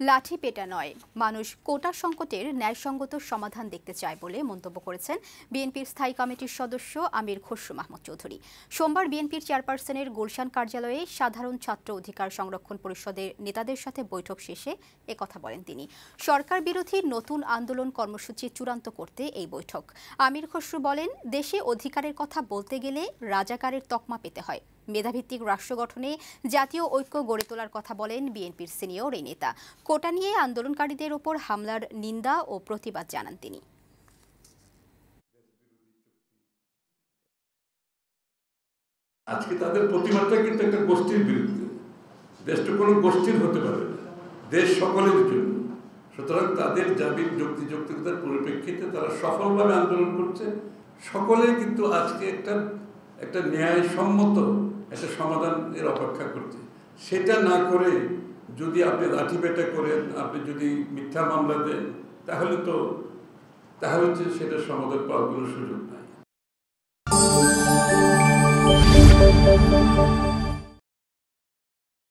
লাঠি পেটা নয়, মানুষ কোটা সংকটের ন্যায়সঙ্গত সমাধান দেখতে চায় বলে মন্তব্য করেছেন বিএনপির স্থায়ী কমিটির সদস্য আমির খসরু মাহমুদ চৌধুরী। সোমবার বিএনপির চেয়ারপারসনের গুলশান কার্যালয়ে সাধারণ ছাত্র অধিকার সংরক্ষণ পরিষদের নেতাদের সাথে বৈঠক শেষে একথা বলেন তিনি। সরকার বিরোধী নতুন আন্দোলন কর্মসূচি চূড়ান্ত করতে এই বৈঠক। আমির খসরু বলেন, দেশে অধিকারের কথা বলতে গেলে রাজাকারের তকমা পেতে হয়। মেধাভিত্তিক রাষ্ট্র গঠনে জাতীয় ঐক্য গড়ে তোলার কথা বলেন বিএনপির সিনিয়র এই নেতা। কোটা নিয়ে আন্দোলনকারীদের ওপর হামলার নিন্দা ও প্রতিবাদ জানান তিনি। আজকে তাদের প্রতিবাদটা কিন্তু একটা গোষ্ঠীর বিরুদ্ধে, দেশটা কোনো গোষ্ঠীর হতে পারে না, দেশ সকলের জন্য। সুতরাং তাদের জাবির যৌক্তিকতার পরিপ্রেক্ষিতে তারা সফলভাবে আন্দোলন করছে। সকলে কিন্তু আজকে একটা ন্যায়সম্মত একটা সমাধানের অপেক্ষা করছে। সেটা না করে যদি আপনি লাঠিপেটা করেন, আপনি যদি মিথ্যা মামলা দেন, তাহলে সেটা সমাধান পাওয়ার কোনো সুযোগ নাই।